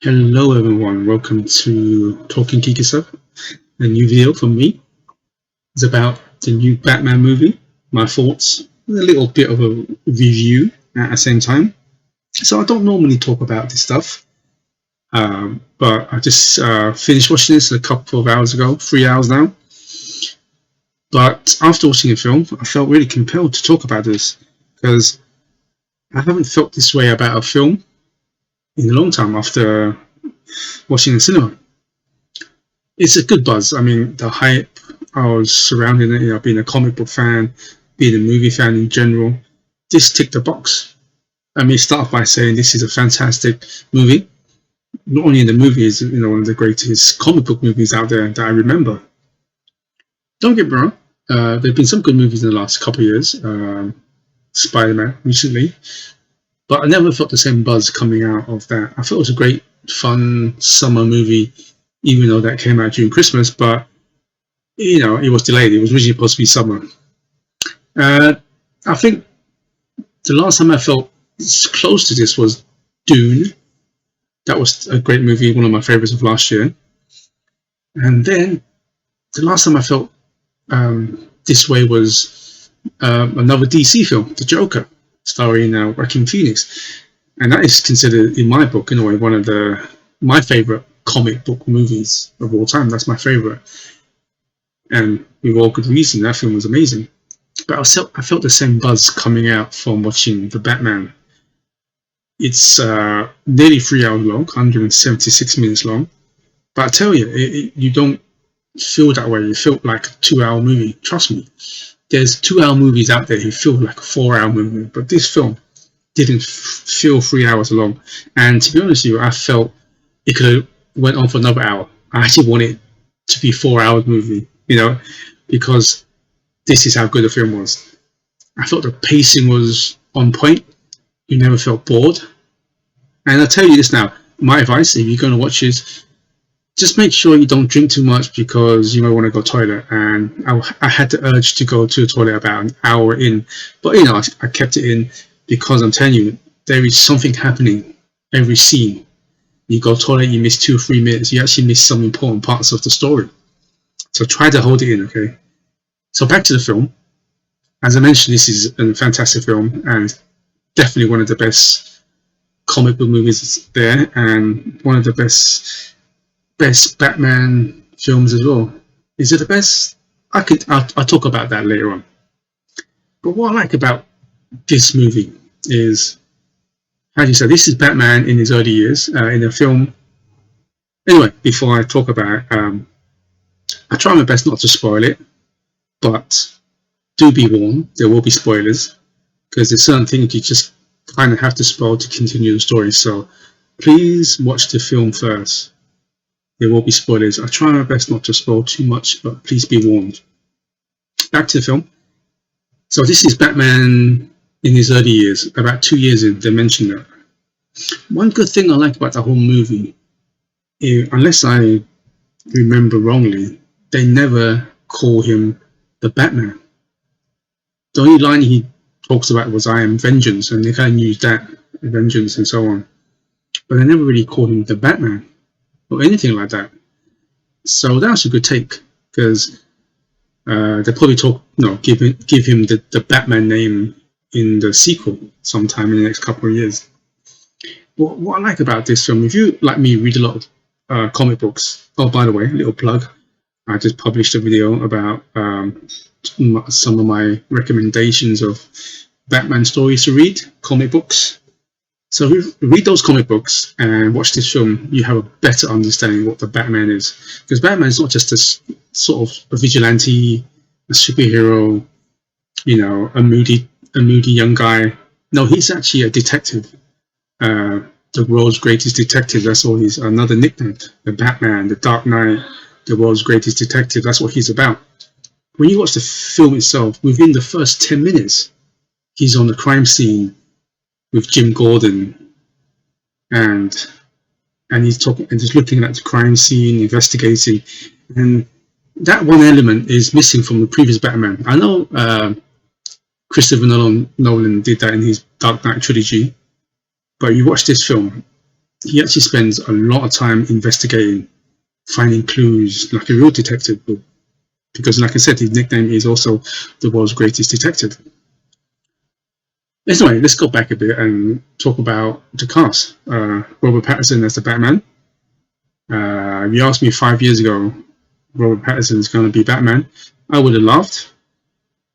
Hello everyone, welcome to Talking Geeky Stuff. A new video from me. It's about the new Batman movie, my thoughts, and a little bit of a review at the same time. So I don't normally talk about this stuff, but I just finished watching this a couple of hours ago, 3 hours now. But after watching the film, I felt really compelled to talk about this because I haven't felt this way about a film in a long time after watching the cinema. It's a good buzz. I mean, the hype I was surrounding it, being a comic book fan, being a movie fan in general, this ticked the box. Let me start by saying this is a fantastic movie. Not only in the movie is one of the greatest comic book movies out there that I remember. Don't get me wrong, there've been some good movies in the last couple of years. Spider-Man recently, but I never felt the same buzz coming out of that. I thought it was a great, fun summer movie, even though that came out during Christmas. But it was delayed. It was originally supposed to be summer. I think the last time I felt close to this was Dune. That was a great movie, one of my favorites of last year. And then the last time I felt this way was another DC film, The Joker, starring Joaquin Phoenix, and that is considered, in my book, in a way, one of my favorite comic book movies of all time. That's my favorite, and with all good reason. That film was amazing. But I felt the same buzz coming out from watching The Batman. It's nearly 3 hours long, 176 minutes long. But I tell you, you don't feel that way. You feel like a 2 hour movie. Trust me. There's 2 hour movies out there who feel like a 4 hour movie, but this film didn't feel 3 hours long. And to be honest with you, I felt it could have went on for another hour. I actually wanted it to be a 4 hour movie, because this is how good the film was. I felt the pacing was on point. You never felt bored. And I'll tell you this now, my advice, if you're going to watch this, just make sure you don't drink too much because you might want to go toilet. And I had the urge to go to the toilet about an hour in. But, I kept it in because I'm telling you, there is something happening every scene. You go toilet, you miss 2 or 3 minutes, you actually miss some important parts of the story. So try to hold it in, okay? So back to the film. As I mentioned, this is a fantastic film and definitely one of the best comic book movies there, and one of the best Batman films as well. Is it the best? I'll talk about that later on. But what I like about this movie is, as you said, this is Batman in his early years in the film. Anyway, before I talk about it, I try my best not to spoil it, but do be warned, there will be spoilers, because there's certain things you just kind of have to spoil to continue the story. So please watch the film first. There will be spoilers. I try my best not to spoil too much, but please be warned. Back to the film. So this is Batman in his early years, about 2 years in, they mentioned that. One good thing I like about the whole movie, unless I remember wrongly, they never call him the Batman. The only line he talks about was "I am vengeance," and they kind of use that, vengeance and so on. But they never really called him the Batman or anything like that. So that was a good take, because they probably give him the Batman name in the sequel sometime in the next couple of years. But what I like about this film, if you, like me, read a lot of comic books. Oh, by the way, little plug. I just published a video about some of my recommendations of Batman stories to read, comic books. So read those comic books and watch this film, you have a better understanding of what the Batman is. Because Batman is not just a sort of a vigilante, a superhero, a moody young guy. No, he's actually a detective. The world's greatest detective. That's all he's, another nickname. The Batman, the Dark Knight, the world's greatest detective. That's what he's about. When you watch the film itself, within the first 10 minutes, he's on the crime scene with Jim Gordon, and he's talking and just looking at the crime scene, investigating, and that one element is missing from the previous Batman. I know Christopher Nolan did that in his Dark Knight trilogy, but you watch this film, he actually spends a lot of time investigating, finding clues like a real detective would. Because, like I said, his nickname is also the world's greatest detective. Anyway, let's go back a bit and talk about the cast. Robert Pattinson as the Batman. If you asked me 5 years ago, Robert Pattinson is going to be Batman, I would have laughed.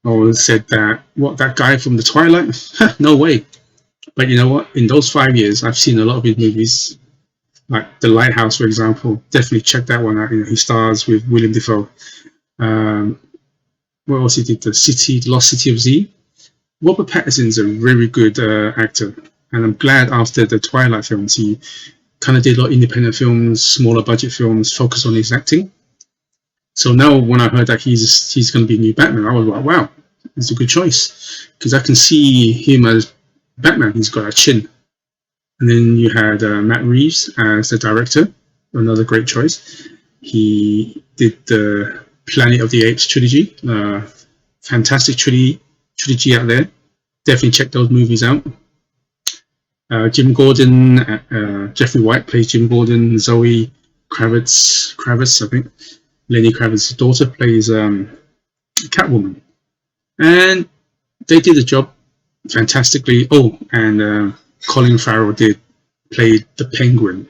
I would have said that, what, that guy from the Twilight? No way. But you know what? In those 5 years, I've seen a lot of his movies, like The Lighthouse, for example. Definitely check that one out. You know, he stars with Willem Dafoe. What else he did? The Lost City of Z. Robert Pattinson's a very good actor, and I'm glad after the Twilight films he kind of did a lot of independent films, smaller budget films, focus on his acting. So now when I heard that he's going to be new Batman, I was like, wow, it's a good choice, because I can see him as Batman. He's got a chin. And then you had Matt Reeves as the director, another great choice. He did the Planet of the Apes trilogy, fantastic trilogy out there. Definitely check those movies out. Jim Gordon, Jeffrey White plays Jim Gordon. Zoe Kravitz, I think, Lenny Kravitz's daughter, plays Catwoman, and they did the job fantastically. Oh, and Colin Farrell played the Penguin.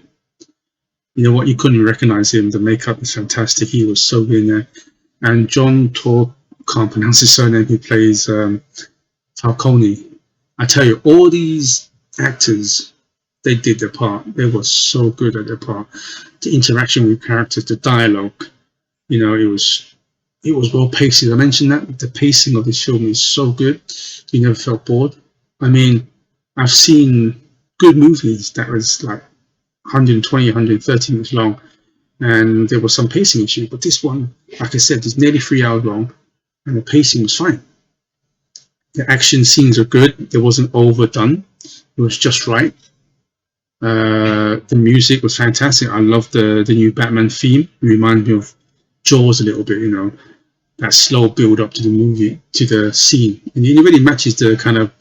You know what? You couldn't recognize him. The makeup is fantastic. He was so good in there. And John Tor, can't pronounce his surname, who plays Falcone. I tell you, all these actors, they did their part. They were so good at their part. The interaction with characters, the dialogue, you know, it was well paced. I mentioned that the pacing of this film is so good. You never felt bored. I mean, I've seen good movies that was like 120, 130 minutes long, and there was some pacing issue. But this one, like I said, is nearly 3 hours long, and the pacing was fine. The action scenes are good. It wasn't overdone. It was just right. The music was fantastic. I love the new Batman theme. It reminded me of Jaws a little bit, you know, that slow build up to the movie, to the scene. And it really matches the kind of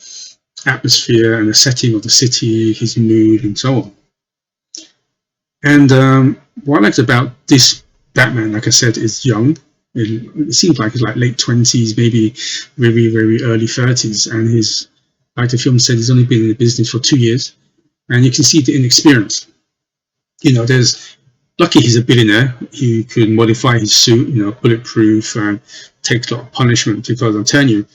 atmosphere and the setting of the city, his mood, and so on. And what I liked about this Batman, like I said, is young. It seems like he's like late 20s, maybe very, very early 30s. And he's, like the film said, he's only been in the business for 2 years. And you can see the inexperience. You know, lucky he's a billionaire. He could modify his suit, you know, bulletproof, and takes a lot of punishment, because I'm telling you,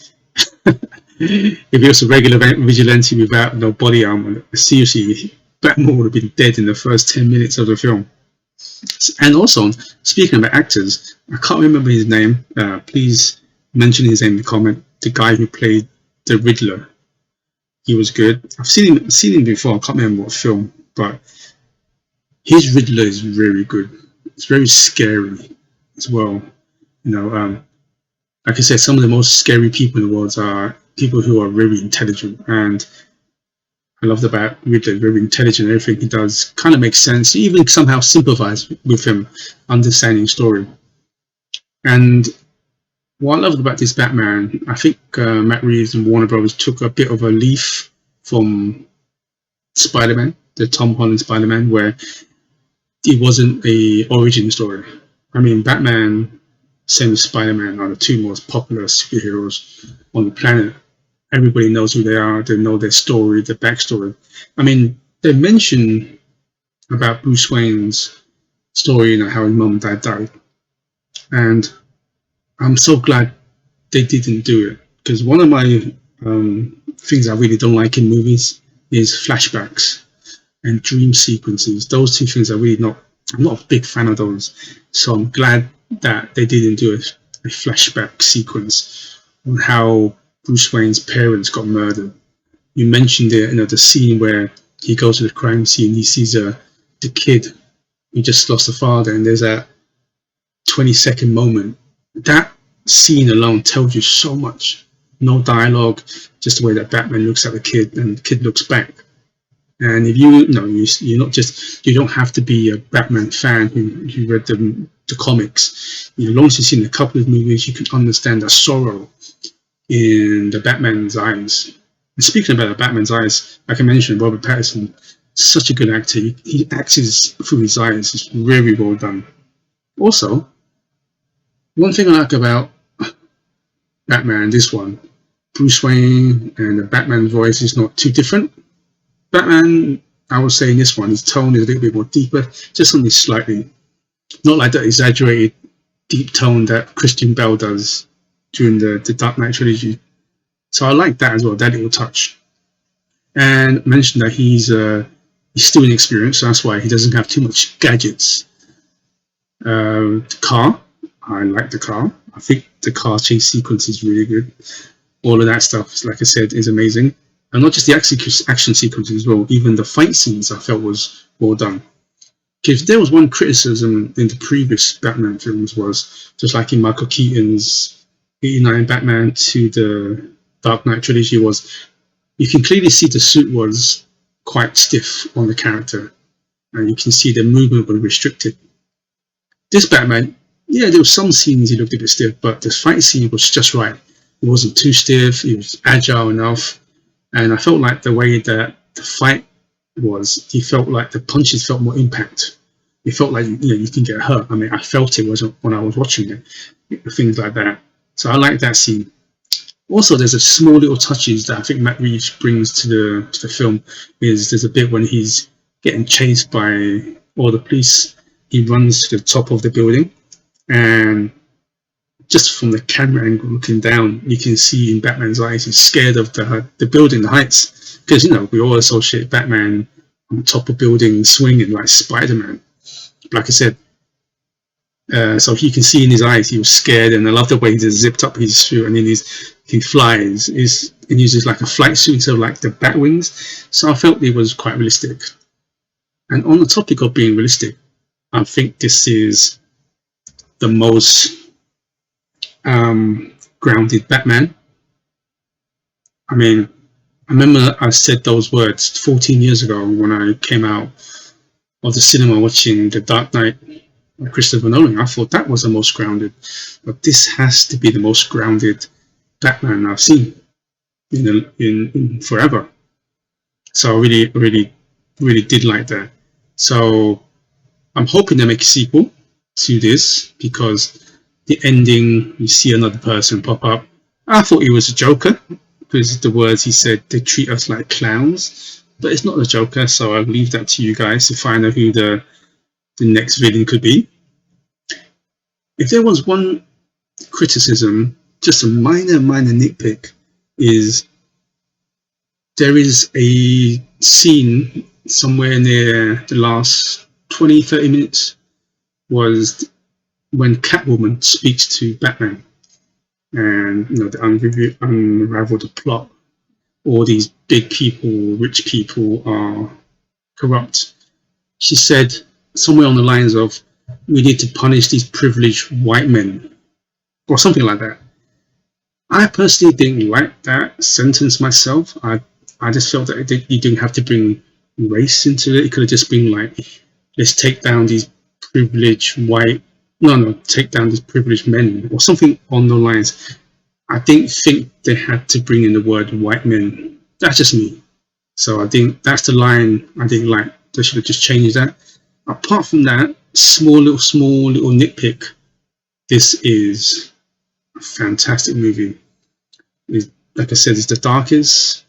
if he was a regular vigilante without no body armor, seriously, Batman would have been dead in the first 10 minutes of the film. And also, speaking about actors, I can't remember his name. Please mention his name in the comment. The guy who played the Riddler. He was good. I've seen him before. I can't remember what film, but his Riddler is very good. It's very scary as well. You know, like I said, some of the most scary people in the world are people who are very intelligent, and I love about Riddler, very intelligent. Everything he does kind of makes sense. You even somehow sympathize with him, understanding story. And what I loved about this Batman, I think Matt Reeves and Warner Brothers took a bit of a leaf from Spider-Man, the Tom Holland Spider-Man, where it wasn't a origin story. I mean, Batman, same as Spider-Man, are the two most popular superheroes on the planet. Everybody knows who they are. They know their story, their backstory. I mean, they mention about Bruce Wayne's story, you know, how his mom and dad died. And I'm so glad they didn't do it, because one of my things I really don't like in movies is flashbacks and dream sequences. Those two things are really I'm not a big fan of those. So I'm glad that they didn't do a flashback sequence on how Bruce Wayne's parents got murdered. You mentioned it, you know, the scene where he goes to the crime scene, he sees the kid who just lost a father, and there's a 20-second moment. That scene alone tells you so much. No dialogue, just the way that Batman looks at the kid and the kid looks back. And if you're not just, you don't have to be a Batman fan who read the comics. You know, as long as you've seen a couple of movies, you can understand the sorrow in the Batman's eyes. And speaking about the Batman's eyes, like I mentioned, Robert Pattinson Such a good actor. He acts through his eyes. It's very well done. Also, one thing I like about Batman, this one, Bruce Wayne and the Batman voice is not too different. Batman, I would say in this one, his tone is a little bit more deeper, just only slightly. Not like that exaggerated deep tone that Christian Bale does during the Dark Knight trilogy. So I like that as well, that little touch. And mentioned that he's still inexperienced, so that's why he doesn't have too much gadgets. The car, I like the car. I think the car chase sequence is really good. All of that stuff, like I said, is amazing. And not just the action sequences as well, even the fight scenes I felt was well done. If there was one criticism in the previous Batman films was, just like in Michael Keaton's 89 Batman to the Dark Knight trilogy, was you can clearly see the suit was quite stiff on the character, and you can see the movement was restricted. This Batman, yeah, there were some scenes he looked a bit stiff, but the fight scene was just right. It wasn't too stiff, it was agile enough, and I felt like the way that the fight was, he felt like the punches felt more impact. It felt like you can get hurt. I mean, I felt it wasn't when I was watching it, things like that. So I like that scene. Also, there's a small little touches that I think Matt Reeves brings to the film. There's a bit when he's getting chased by all the police. He runs to the top of the building, and just from the camera angle looking down, you can see in Batman's eyes he's scared of the building, the heights, because we all associate Batman on top of buildings swinging like Spider-Man. Like I said, so you can see in his eyes he was scared, and I love the way he just zipped up his suit and then he flies. And uses like a flight suit instead of like the bat wings. So I felt it was quite realistic. And on the topic of being realistic, I think this is the most grounded Batman. I mean, I remember I said those words 14 years ago when I came out of the cinema watching The Dark Knight by Christopher Nolan. I thought that was the most grounded, but this has to be the most grounded Batman I've seen in forever. So I really did like that. So I'm hoping they make a sequel to this, because the ending, you see another person pop up. I thought he was a Joker, because the words he said, they treat us like clowns, but it's not the Joker, so I'll leave that to you guys to find out who the next villain could be. If there was one criticism, just a minor nitpick, is there is a scene somewhere near the last 20-30 minutes was when Catwoman speaks to Batman, and they unravel the plot. All these big people, rich people are corrupt. She said somewhere on the lines of, we need to punish these privileged white men, or something like that. I personally didn't like that sentence myself. I just felt that you didn't have to bring race into it. It could have just been like, let's take down these privileged white, take down these privileged men, or something on those lines. I didn't think they had to bring in the word white men. That's just me. So I think that's the line I didn't like. They should have just changed that. Apart from that, small little nitpick, this is a fantastic movie. Like I said, it's the darkest,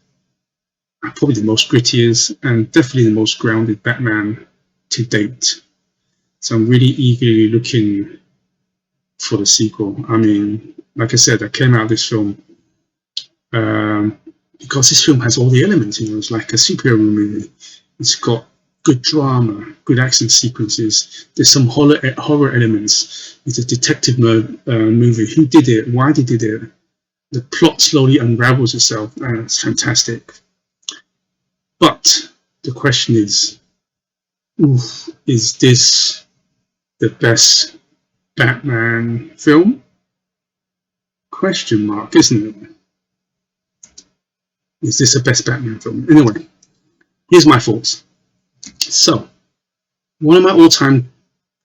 probably the most grittiest, and definitely the most grounded Batman to date. So I'm really eagerly looking for the sequel. I mean, like I said, I came out of this film because this film has all the elements. It's like a superhero movie. It's got good drama, good action sequences. There's some horror elements. It's a detective movie. Who did it? Why they did it? The plot slowly unravels itself, and it's fantastic. But the question is this the best Batman film? Question mark, isn't it? Is this the best Batman film? Anyway, here's my thoughts. So, one of my all-time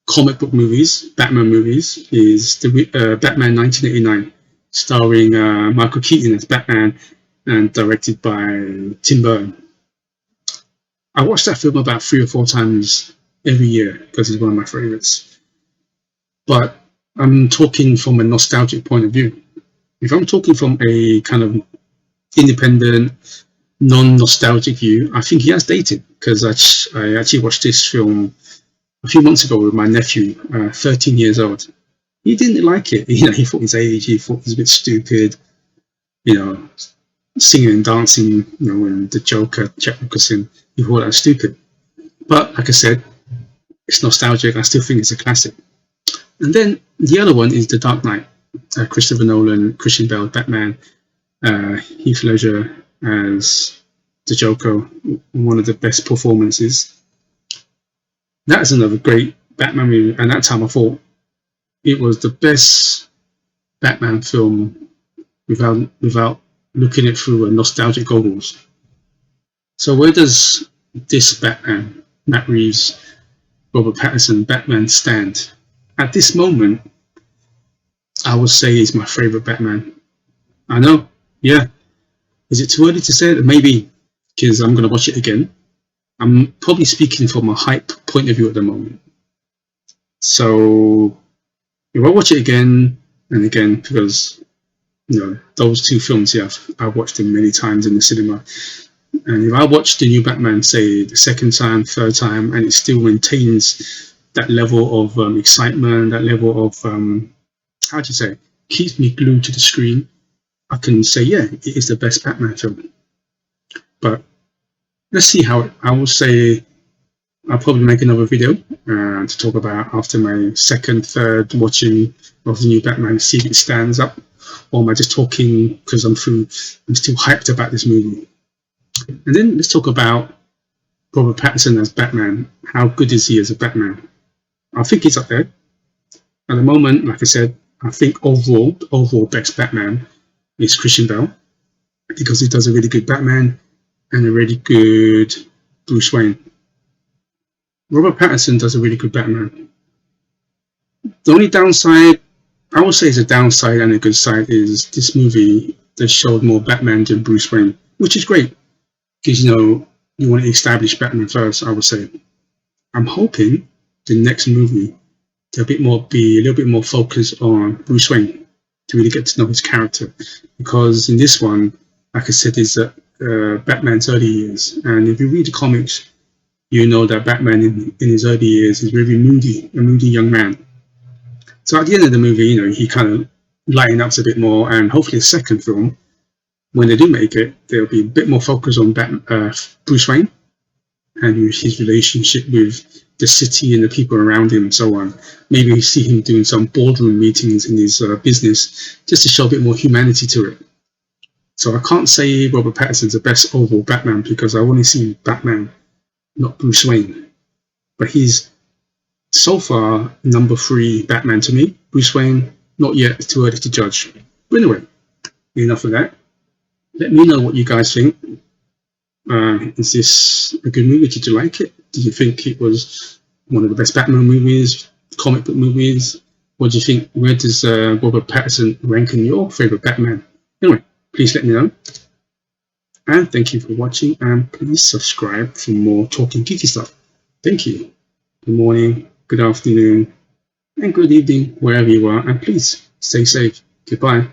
comic book movies, Batman movies, is the Batman 1989, starring Michael Keaton as Batman and directed by Tim Burton. I watch that film about 3 or 4 times every year because it's one of my favorites. But I'm talking from a nostalgic point of view. If I'm talking from a kind of independent, non-nostalgic view, I think he has dated, because I actually watched this film a few months ago with my nephew, 13 years old. He didn't like it. He thought his age, he thought he was a bit stupid, singing and dancing, when the Joker, Jack Nicholson, he thought that was stupid. But like I said, it's nostalgic. I still think it's a classic. And then the other one is The Dark Knight. Christopher Nolan, Christian Bale, Batman, Heath Ledger as the Joker, one of the best performances. That is another great Batman movie, and that time I thought it was the best Batman film without looking at it through a nostalgic goggles. So where does this Batman, Matt Reeves, Robert Pattinson Batman stand? At this moment, I would say he's my favourite Batman. I know, yeah. Is it too early to say it? Maybe, because I'm going to watch it again. I'm probably speaking from a hype point of view at the moment. So if I watch it again and again, because those two films, I've watched them many times in the cinema. And if I watch the new Batman, say the second time, third time, and it still maintains that level of excitement, that level of keeps me glued to the screen, I can say, yeah, it is the best Batman film. But let's see how I will say. I'll probably make another video to talk about after my second, third watching of the new Batman, see if it stands up, or am I just talking because I'm still hyped about this movie. And then let's talk about Robert Pattinson as Batman. How good is he as a Batman? I think he's up there. At the moment, like I said, I think overall best Batman is Christian Bale, because he does a really good Batman and a really good Bruce Wayne. Robert Pattinson does a really good Batman. The only downside, I would say is a downside and a good side, is this movie that showed more Batman than Bruce Wayne, which is great, because you want to establish Batman first, I would say. I'm hoping the next movie to be a little bit more focused on Bruce Wayne, to really get to know his character, because in this one, like I said, is Batman's early years, and if you read the comics, you know that Batman in his early years is very moody, a moody young man. So at the end of the movie, he kind of lightens up a bit more, and hopefully the second film, when they do make it, there'll be a bit more focus on Bruce Wayne and his relationship with the city and the people around him and so on. Maybe we see him doing some boardroom meetings in his business, just to show a bit more humanity to it. So I can't say Robert Pattinson's the best overall Batman, because I only see Batman, not Bruce Wayne. But he's so far number 3 Batman to me. Bruce Wayne, not yet, it's too early to judge. But anyway, enough of that. Let me know what you guys think. Is this a good movie? Did you like it? Did you think it was one of the best Batman movies, comic book movies? What do you think? Where does Robert Pattinson rank in your favourite Batman? Anyway, please let me know. And thank you for watching, and please subscribe for more talking geeky stuff. Thank you. Good morning, good afternoon, and good evening, wherever you are, and please stay safe. Goodbye.